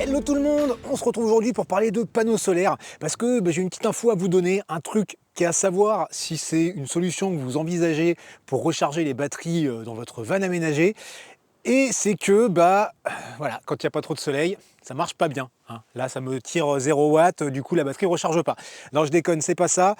Hello tout le monde, on se retrouve aujourd'hui pour parler de panneaux solaires parce que j'ai une petite info à vous donner, un truc qui est à savoir si c'est une solution que vous envisagez pour recharger les batteries dans votre van aménagé. Et c'est que, voilà, quand il n'y a pas trop de soleil, ça marche pas bien. Hein. Là, ça me tire 0 watts, du coup, la batterie ne recharge pas. Non, je déconne, c'est pas ça.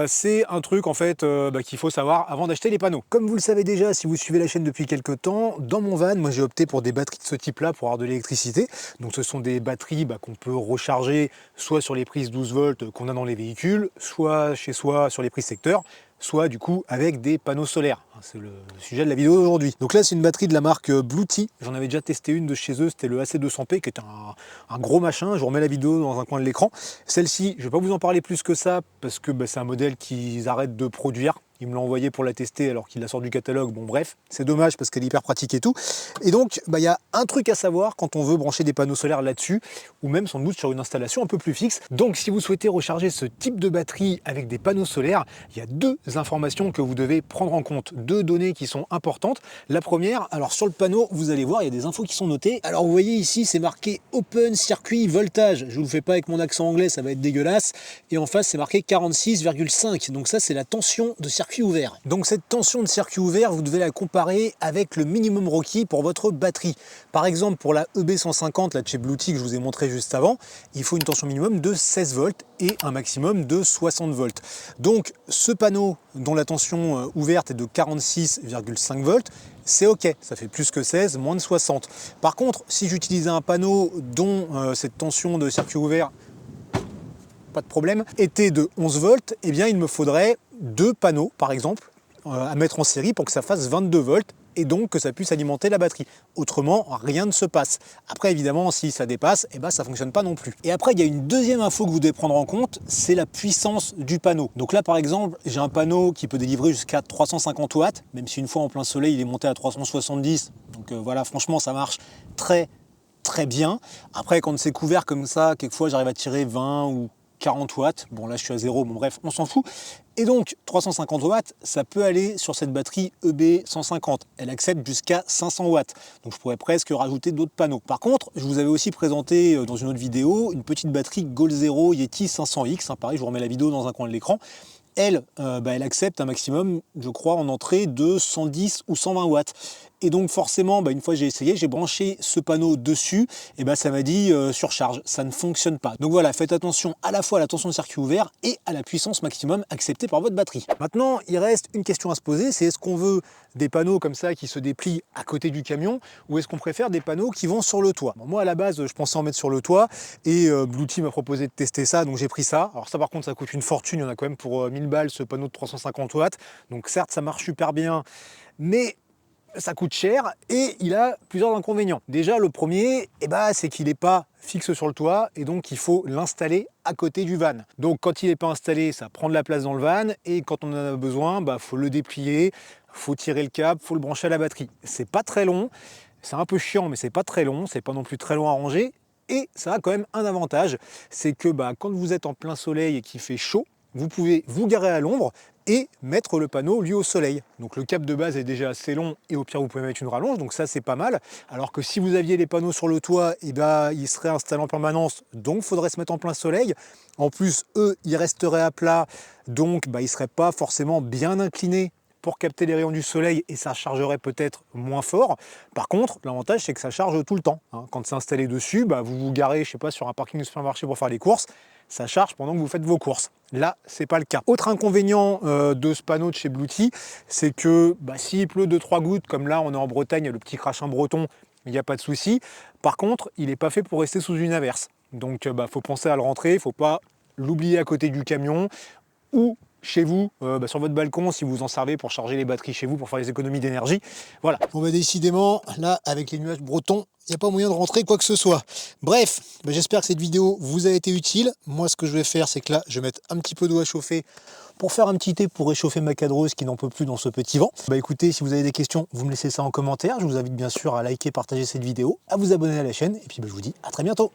C'est un truc, en fait, qu'il faut savoir avant d'acheter les panneaux. Comme vous le savez déjà, si vous suivez la chaîne depuis quelques temps, dans mon van, moi, j'ai opté pour des batteries de ce type-là pour avoir de l'électricité. Donc, ce sont des batteries qu'on peut recharger soit sur les prises 12 volts qu'on a dans les véhicules, soit chez soi sur les prises secteur, soit du coup avec des panneaux solaires. C'est le sujet de la vidéo d'aujourd'hui. Donc là, c'est une batterie de la marque Bluetee. J'en avais déjà testé une de chez eux, c'était le AC200P, qui est un gros machin. Je vous remets la vidéo dans un coin de l'écran. Celle-ci, je ne vais pas vous en parler plus que ça, parce que c'est un modèle qu'ils arrêtent de produire. Il me l'a envoyé pour la tester alors qu'il la sort du catalogue. Bon bref, c'est dommage parce qu'elle est hyper pratique et tout. Et donc, il y a un truc à savoir quand on veut brancher des panneaux solaires là-dessus, ou même sans doute sur une installation un peu plus fixe. Donc, si vous souhaitez recharger ce type de batterie avec des panneaux solaires, il y a deux informations que vous devez prendre en compte, deux données qui sont importantes. La première, alors sur le panneau, vous allez voir, il y a des infos qui sont notées. Alors, vous voyez ici, c'est marqué Open Circuit Voltage. Je ne vous le fais pas avec mon accent anglais, ça va être dégueulasse. Et en face, c'est marqué 46,5. Donc ça, c'est la tension de circuit ouvert. Donc cette tension de circuit ouvert, vous devez la comparer avec le minimum requis pour votre batterie. Par exemple, pour la EB150, là de chez Bluetee que je vous ai montré juste avant, il faut une tension minimum de 16 volts et un maximum de 60 volts. Donc ce panneau dont la tension ouverte est de 46,5 volts, c'est ok, ça fait plus que 16, moins de 60. Par contre, si j'utilisais un panneau dont cette tension de circuit ouvert, pas de problème, était de 11 volts, eh bien il me faudrait deux panneaux par exemple à mettre en série pour que ça fasse 22 volts et donc que ça puisse alimenter la batterie. Autrement, rien ne se passe. Après évidemment, si ça dépasse, ça fonctionne pas non plus. Et après, il y a une deuxième info que vous devez prendre en compte, c'est la puissance du panneau. Donc là par exemple, j'ai un panneau qui peut délivrer jusqu'à 350 watts, même si une fois en plein soleil, il est monté à 370. Donc voilà, franchement, ça marche très bien. Après, quand c'est couvert comme ça, quelquefois j'arrive à tirer 20 ou 40 watts, bon là je suis à 0, bon bref, on s'en fout. Et donc 350 watts, ça peut aller sur cette batterie EB150. Elle accepte jusqu'à 500 watts, donc je pourrais presque rajouter d'autres panneaux. Par contre, je vous avais aussi présenté dans une autre vidéo une petite batterie Goal Zero Yeti 500X, pareil, je vous remets la vidéo dans un coin de l'écran. Elle, elle accepte un maximum, je crois, en entrée de 110 ou 120 watts. Et donc forcément, une fois j'ai essayé, j'ai branché ce panneau dessus, et ça m'a dit surcharge, ça ne fonctionne pas. Donc voilà, faites attention à la fois à la tension de circuit ouvert et à la puissance maximum acceptée par votre batterie. Maintenant, il reste une question à se poser, c'est est-ce qu'on veut des panneaux comme ça qui se déplient à côté du camion, ou est-ce qu'on préfère des panneaux qui vont sur le toit? Bon, moi à la base, je pensais en mettre sur le toit, et Bluetee m'a proposé de tester ça, donc j'ai pris ça. Alors ça par contre, ça coûte une fortune, il y en a quand même pour 1000 balles ce panneau de 350 watts, donc certes ça marche super bien, mais ça coûte cher et il a plusieurs inconvénients. Déjà, le premier, c'est qu'il n'est pas fixe sur le toit et donc il faut l'installer à côté du van. Donc quand il n'est pas installé, ça prend de la place dans le van et quand on en a besoin, faut le déplier, faut tirer le câble, faut le brancher à la batterie. C'est pas très long, c'est un peu chiant mais c'est pas très long, c'est pas non plus très long à ranger et ça a quand même un avantage, c'est que quand vous êtes en plein soleil et qu'il fait chaud, vous pouvez vous garer à l'ombre et mettre le panneau lui au soleil. Donc le câble de base est déjà assez long et au pire vous pouvez mettre une rallonge, donc ça c'est pas mal. Alors que si vous aviez les panneaux sur le toit, ils seraient installés en permanence, donc il faudrait se mettre en plein soleil. En plus, eux, ils resteraient à plat, donc ils ne seraient pas forcément bien inclinés pour capter les rayons du soleil et ça chargerait peut-être moins fort. Par contre, l'avantage c'est que ça charge tout le temps. Quand c'est installé dessus, vous vous garez, je sais pas, sur un parking de supermarché pour faire les courses, ça charge pendant que vous faites vos courses. Là, c'est pas le cas. Autre inconvénient de ce panneau de chez Bluetee, c'est que s'il pleut 2-3 gouttes, comme là on est en Bretagne, le petit crachin breton, il n'y a pas de souci. Par contre, il n'est pas fait pour rester sous une averse. Donc faut penser à le rentrer, il ne faut pas l'oublier à côté du camion ou chez vous, sur votre balcon, si vous en servez pour charger les batteries chez vous, pour faire les économies d'énergie. Voilà. Bon décidément, là, avec les nuages bretons, il n'y a pas moyen de rentrer quoi que ce soit. Bref, j'espère que cette vidéo vous a été utile. Moi, ce que je vais faire, c'est que là, je vais mettre un petit peu d'eau à chauffer pour faire un petit thé pour réchauffer ma cadreuse qui n'en peut plus dans ce petit vent. Écoutez, si vous avez des questions, vous me laissez ça en commentaire. Je vous invite bien sûr à liker, partager cette vidéo, à vous abonner à la chaîne. Et puis, je vous dis à très bientôt.